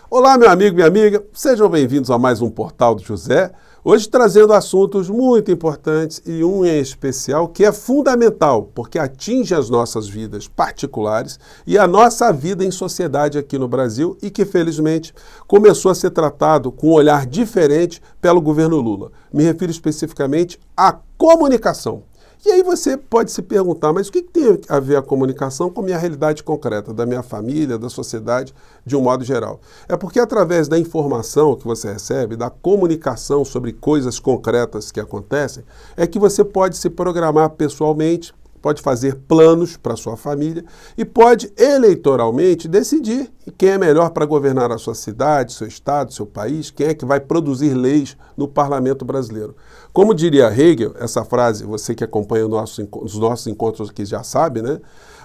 Olá, meu amigo, minha amiga, sejam bem-vindos a mais um Portal do José. Hoje trazendo assuntos muito importantes e um em especial que é fundamental, porque atinge as nossas vidas particulares e a nossa vida em sociedade aqui no Brasil e que, felizmente, começou a ser tratado com um olhar diferente pelo governo Lula. Me refiro especificamente à comunicação. E aí você pode se perguntar, mas o que tem a ver a comunicação com a minha realidade concreta, da minha família, da sociedade, de um modo geral? É porque através da informação que você recebe, da comunicação sobre coisas concretas que acontecem, é que você pode se programar pessoalmente, pode fazer planos para a sua família e pode eleitoralmente decidir quem é melhor para governar a sua cidade, seu estado, seu país, quem é que vai produzir leis no parlamento brasileiro. Como diria Hegel, essa frase, você que acompanha os nossos encontros aqui já sabe, né?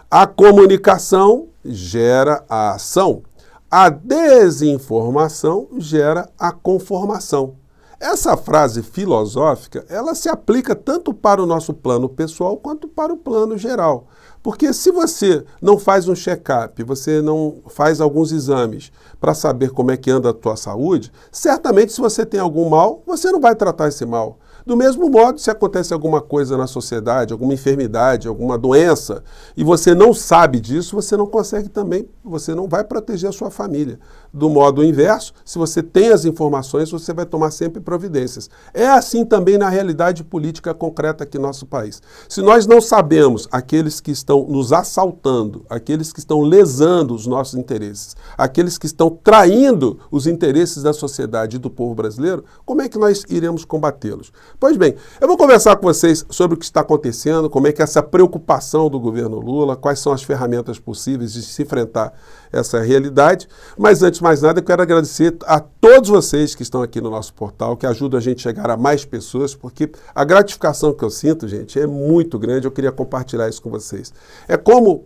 A comunicação gera a ação, a desinformação gera a conformação. Essa frase filosófica, ela se aplica tanto para o nosso plano pessoal quanto para o plano geral. Porque se você não faz um check-up, você não faz alguns exames para saber como é que anda a tua saúde, certamente se você tem algum mal, você não vai tratar esse mal. Do mesmo modo, se acontece alguma coisa na sociedade, alguma enfermidade, alguma doença, e você não sabe disso, você não consegue também, você não vai proteger a sua família. Do modo inverso, se você tem as informações, você vai tomar sempre providências. É assim também na realidade política concreta aqui no nosso país. Se nós não sabemos aqueles que estão nos assaltando, aqueles que estão lesando os nossos interesses, aqueles que estão traindo os interesses da sociedade e do povo brasileiro, como é que nós iremos combatê-los? Pois bem, eu vou conversar com vocês sobre o que está acontecendo, como é que essa preocupação do governo Lula, quais são as ferramentas possíveis de se enfrentar essa realidade. Mas antes de mais nada, eu quero agradecer a todos vocês que estão aqui no nosso portal, que ajudam a gente a chegar a mais pessoas, porque a gratificação que eu sinto, gente, é muito grande. Eu queria compartilhar isso com vocês. É como,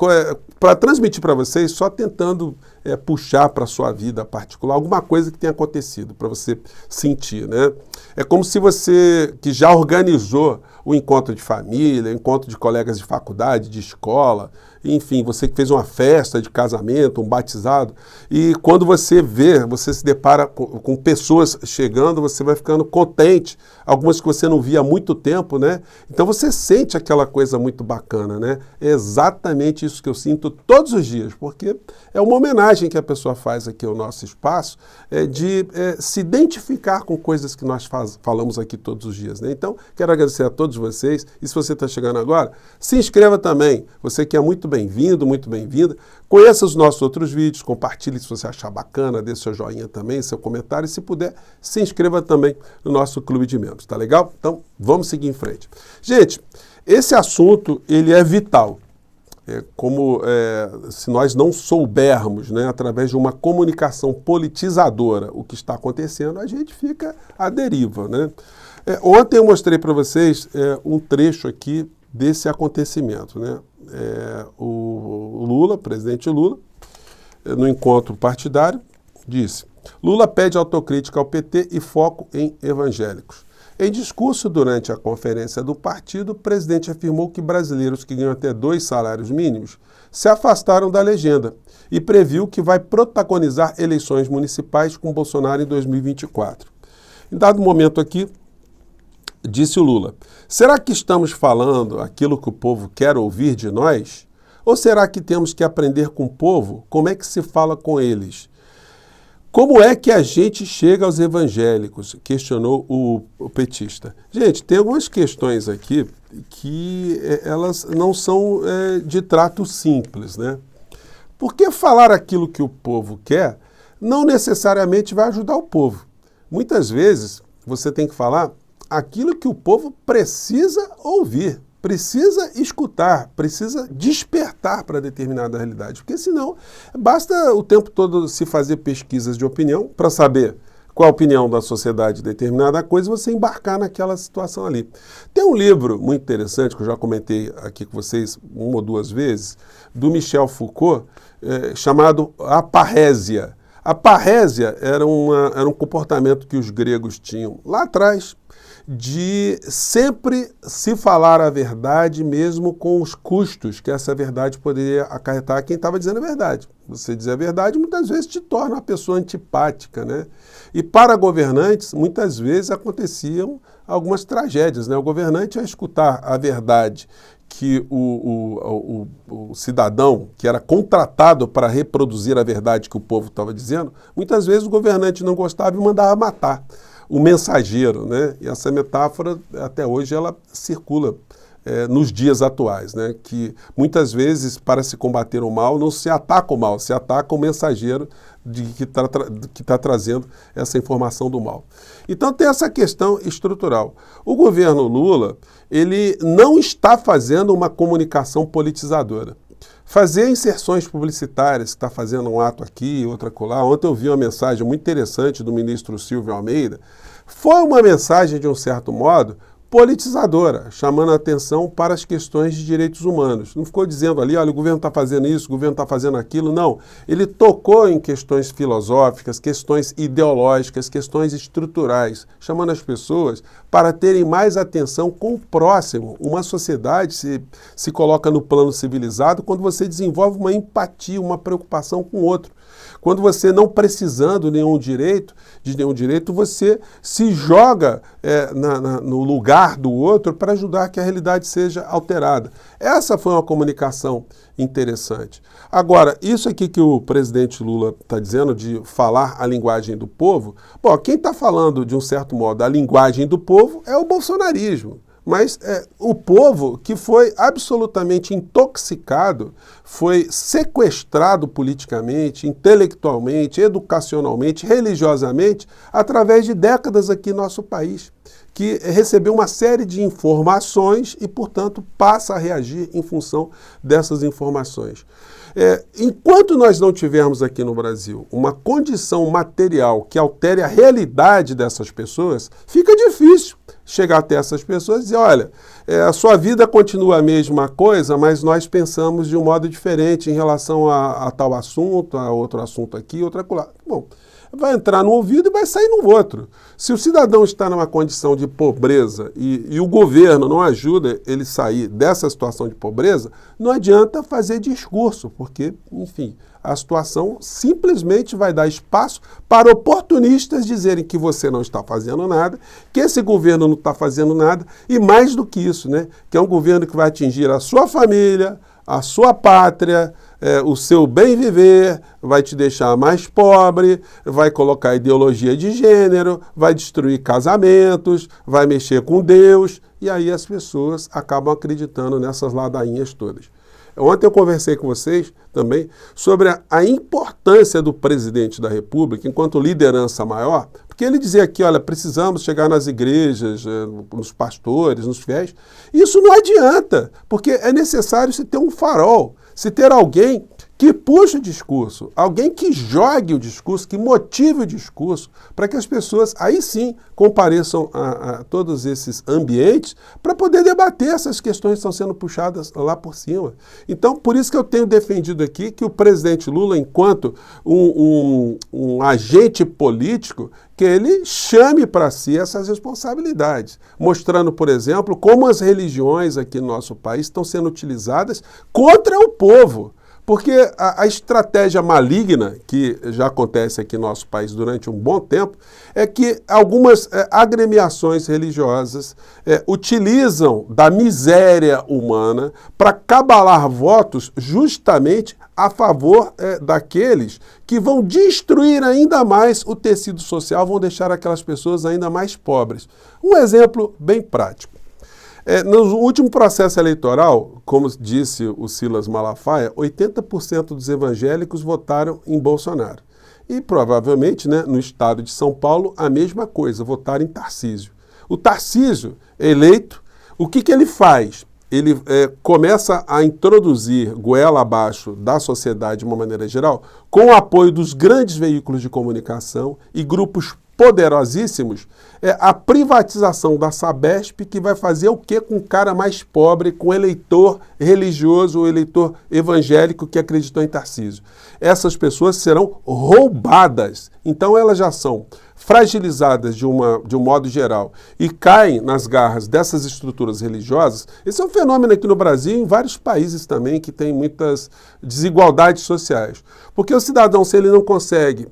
para transmitir para vocês, só tentando puxar para a sua vida particular alguma coisa que tenha acontecido, para você sentir, né? É como se você, que já organizou o encontro de família, o encontro de colegas de faculdade, de escola, enfim, você que fez uma festa de casamento, um batizado, e quando você vê, você se depara com pessoas chegando, você vai ficando contente, algumas que você não via há muito tempo, né? Então você sente aquela coisa muito bacana, né? É exatamente isso que eu sinto todos os dias, porque é uma homenagem que a pessoa faz aqui ao nosso espaço, de se identificar com coisas que nós falamos aqui todos os dias, né? Então, quero agradecer a todos vocês, e se você está chegando agora, se inscreva também, você que é muito bem-vindo, muito bem-vinda, conheça os nossos outros vídeos, compartilhe se você achar bacana, dê seu joinha também, seu comentário, e se puder, se inscreva também no nosso clube de membros, tá legal? Então, vamos seguir em frente. Gente, esse assunto, ele é vital. Se nós não soubermos, né, através de uma comunicação politizadora o que está acontecendo, a gente fica à deriva, né? Ontem eu mostrei para vocês um trecho aqui desse acontecimento, né? O Lula, presidente Lula, no encontro partidário, disse: Lula pede autocrítica ao PT e foco em evangélicos. Em discurso durante a conferência do partido, o presidente afirmou que brasileiros que ganham até 2 salários mínimos se afastaram da legenda e previu que vai protagonizar eleições municipais com Bolsonaro em 2024. Em dado momento aqui, disse o Lula: será que estamos falando aquilo que o povo quer ouvir de nós? Ou será que temos que aprender com o povo como é que se fala com eles? Como é que a gente chega aos evangélicos? Questionou o petista. Gente, tem algumas questões aqui que elas não são de trato simples, né? Porque falar aquilo que o povo quer não necessariamente vai ajudar o povo. Muitas vezes você tem que falar aquilo que o povo precisa ouvir, precisa escutar, precisa despertar para determinada realidade. Porque senão, basta o tempo todo se fazer pesquisas de opinião para saber qual a opinião da sociedade de determinada coisa e você embarcar naquela situação ali. Tem um livro muito interessante, que eu já comentei aqui com vocês 1 ou 2 vezes, do Michel Foucault, chamado A Parrésia. A parrésia era um comportamento que os gregos tinham lá atrás, de sempre se falar a verdade, mesmo com os custos que essa verdade poderia acarretar a quem estava dizendo a verdade. Você dizer a verdade muitas vezes te torna uma pessoa antipática, né? E para governantes, muitas vezes aconteciam algumas tragédias, né? O governante, ao escutar a verdade que o cidadão que era contratado para reproduzir a verdade que o povo estava dizendo, muitas vezes o governante não gostava e mandava matar o mensageiro, né? E essa metáfora, até hoje, ela circula nos dias atuais, né? Que muitas vezes, para se combater o mal, não se ataca o mal, se ataca o mensageiro que está trazendo essa informação do mal. Então tem essa questão estrutural. O governo Lula, ele não está fazendo uma comunicação politizadora. Fazer inserções publicitárias, que está fazendo um ato aqui, outro acolá. Ontem eu vi uma mensagem muito interessante do ministro Silvio Almeida. Foi uma mensagem, de um certo modo, politizadora, chamando a atenção para as questões de direitos humanos. Não ficou dizendo ali, olha, o governo está fazendo isso, o governo está fazendo aquilo. Não. Ele tocou em questões filosóficas, questões ideológicas, questões estruturais, chamando as pessoas para terem mais atenção com o próximo. Uma sociedade se coloca no plano civilizado quando você desenvolve uma empatia, uma preocupação com o outro. Quando você, não precisando de nenhum direito, você se joga no lugar do outro para ajudar que a realidade seja alterada. Essa foi uma comunicação interessante. Agora, isso aqui que o presidente Lula está dizendo, de falar a linguagem do povo, bom, quem está falando, de um certo modo, a linguagem do povo é o bolsonarismo. Mas o povo que foi absolutamente intoxicado, foi sequestrado politicamente, intelectualmente, educacionalmente, religiosamente, através de décadas aqui no nosso país, que recebeu uma série de informações e, portanto, passa a reagir em função dessas informações. Enquanto nós não tivermos aqui no Brasil uma condição material que altere a realidade dessas pessoas, fica difícil chegar até essas pessoas e dizer, olha, a sua vida continua a mesma coisa, mas nós pensamos de um modo diferente em relação a tal assunto, a outro assunto aqui, outro acolá. Bom, vai entrar num ouvido e vai sair no outro. Se o cidadão está numa condição de pobreza e o governo não ajuda ele sair dessa situação de pobreza, não adianta fazer discurso, porque, enfim, a situação simplesmente vai dar espaço para oportunistas dizerem que você não está fazendo nada, que esse governo não está fazendo nada, e mais do que isso, né, que é um governo que vai atingir a sua família, a sua pátria, o seu bem viver, vai te deixar mais pobre, vai colocar ideologia de gênero, vai destruir casamentos, vai mexer com Deus, e aí as pessoas acabam acreditando nessas ladainhas todas. Ontem eu conversei com vocês também sobre a importância do presidente da República enquanto liderança maior, porque ele dizia aqui, olha, precisamos chegar nas igrejas, nos pastores, nos fiéis. Isso não adianta, porque é necessário se ter um farol, se ter alguém que puxe o discurso, alguém que jogue o discurso, que motive o discurso, para que as pessoas, aí sim, compareçam a todos esses ambientes para poder debater essas questões que estão sendo puxadas lá por cima. Então, por isso que eu tenho defendido aqui que o presidente Lula, enquanto um agente político, que ele chame para si essas responsabilidades, mostrando, por exemplo, como as religiões aqui no nosso país estão sendo utilizadas contra o povo. Porque a estratégia maligna, que já acontece aqui no nosso país durante um bom tempo, é que algumas agremiações religiosas utilizam da miséria humana para cabalar votos justamente a favor daqueles que vão destruir ainda mais o tecido social, vão deixar aquelas pessoas ainda mais pobres. Um exemplo bem prático. No último processo eleitoral, como disse o Silas Malafaia, 80% dos evangélicos votaram em Bolsonaro. E provavelmente, né, no estado de São Paulo, a mesma coisa, votaram em Tarcísio. O Tarcísio, eleito, o que ele faz? Ele começa a introduzir goela abaixo da sociedade de uma maneira geral, com o apoio dos grandes veículos de comunicação e grupos poderosíssimos, a privatização da Sabesp, que vai fazer o quê com o cara mais pobre, com o eleitor religioso, o eleitor evangélico que acreditou em Tarcísio. Essas pessoas serão roubadas. Então elas já são fragilizadas de um modo geral e caem nas garras dessas estruturas religiosas, esse é um fenômeno aqui no Brasil e em vários países também que tem muitas desigualdades sociais. Porque o cidadão, se ele não consegue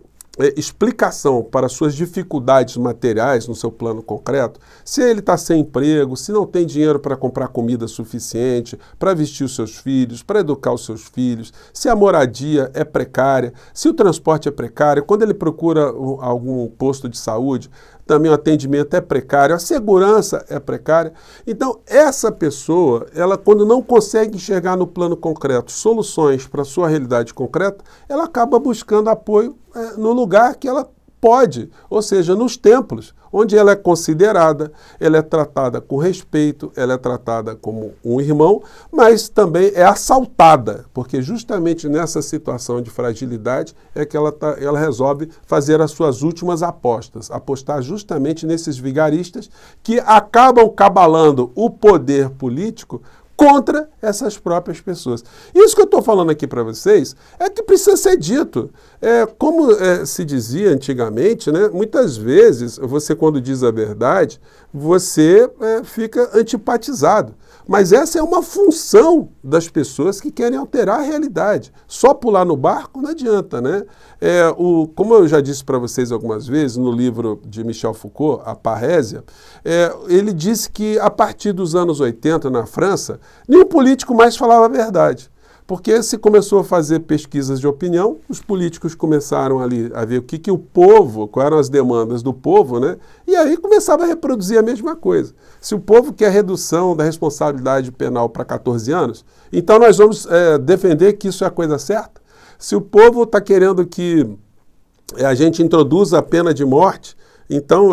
explicação para suas dificuldades materiais no seu plano concreto, se ele está sem emprego, se não tem dinheiro para comprar comida suficiente, para vestir os seus filhos, para educar os seus filhos, se a moradia é precária, se o transporte é precário, quando ele procura algum posto de saúde, também o atendimento é precário, a segurança é precária. Então, essa pessoa, ela quando não consegue enxergar no plano concreto soluções para a sua realidade concreta, ela acaba buscando apoio no lugar que ela pode, ou seja, nos templos, onde ela é considerada, ela é tratada com respeito, ela é tratada como um irmão, mas também é assaltada, porque justamente nessa situação de fragilidade é que ela resolve fazer as suas últimas apostas, apostar justamente nesses vigaristas que acabam cabalando o poder político contra essas próprias pessoas. Isso que eu estou falando aqui para vocês é que precisa ser dito. Como se dizia antigamente, né, muitas vezes, você quando diz a verdade, você fica antipatizado. Mas essa é uma função das pessoas que querem alterar a realidade. Só pular no barco não adianta, né? Como eu já disse para vocês algumas vezes, no livro de Michel Foucault, A Parésia, ele disse que a partir dos anos 80, na França, nenhum político mais falava a verdade. Porque se começou a fazer pesquisas de opinião, os políticos começaram ali a ver o que o povo, quais eram as demandas do povo, né? E aí começava a reproduzir a mesma coisa. Se o povo quer redução da responsabilidade penal para 14 anos, então nós vamos defender que isso é a coisa certa. Se o povo está querendo que a gente introduza a pena de morte, então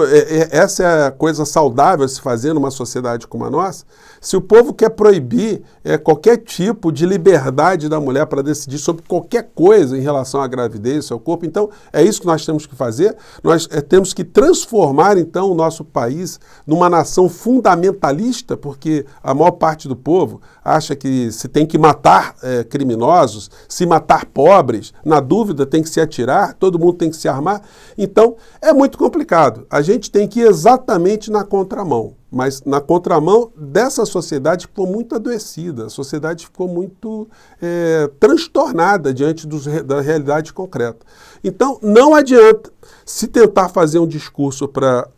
essa é a coisa saudável a se fazer numa sociedade como a nossa. Se o povo quer proibir qualquer tipo de liberdade da mulher para decidir sobre qualquer coisa em relação à gravidez, ao seu corpo, então é isso que nós temos que fazer. Nós temos que transformar então o nosso país numa nação fundamentalista, porque a maior parte do povo acha que se tem que matar criminosos, se matar pobres, na dúvida tem que se atirar, todo mundo tem que se armar. Então é muito complicado. A gente tem que ir exatamente na contramão, mas na contramão dessa sociedade que ficou muito adoecida, a sociedade ficou muito transtornada diante da realidade concreta. Então não adianta se tentar fazer um discurso para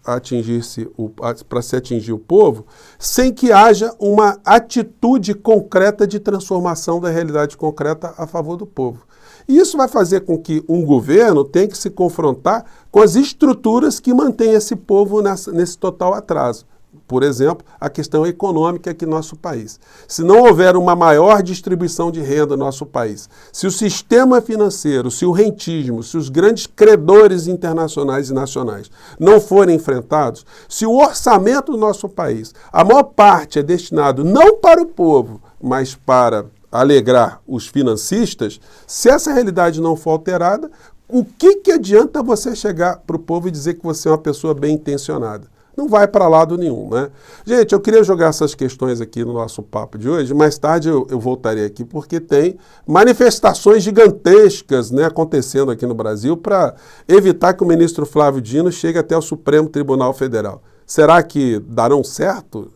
se atingir o povo, sem que haja uma atitude concreta de transformação da realidade concreta a favor do povo. E isso vai fazer com que um governo tenha que se confrontar com as estruturas que mantêm esse povo nesse total atraso. Por exemplo, a questão econômica aqui no nosso país. Se não houver uma maior distribuição de renda no nosso país, se o sistema financeiro, se o rentismo, se os grandes credores internacionais e nacionais não forem enfrentados, se o orçamento do nosso país, a maior parte é destinado não para o povo, mas para alegrar os financistas, se essa realidade não for alterada, o que adianta você chegar para o povo e dizer que você é uma pessoa bem intencionada? Não vai para lado nenhum, né? Gente, eu queria jogar essas questões aqui no nosso papo de hoje. Mais tarde eu voltarei aqui porque tem manifestações gigantescas, né, acontecendo aqui no Brasil para evitar que o ministro Flávio Dino chegue até o Supremo Tribunal Federal. Será que darão certo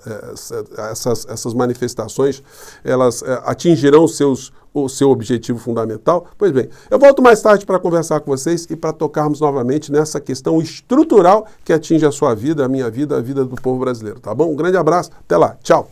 essas manifestações? Elas atingirão o seu objetivo fundamental? Pois bem, eu volto mais tarde para conversar com vocês e para tocarmos novamente nessa questão estrutural que atinge a sua vida, a minha vida, a vida do povo brasileiro, tá bom? Um grande abraço, até lá, tchau!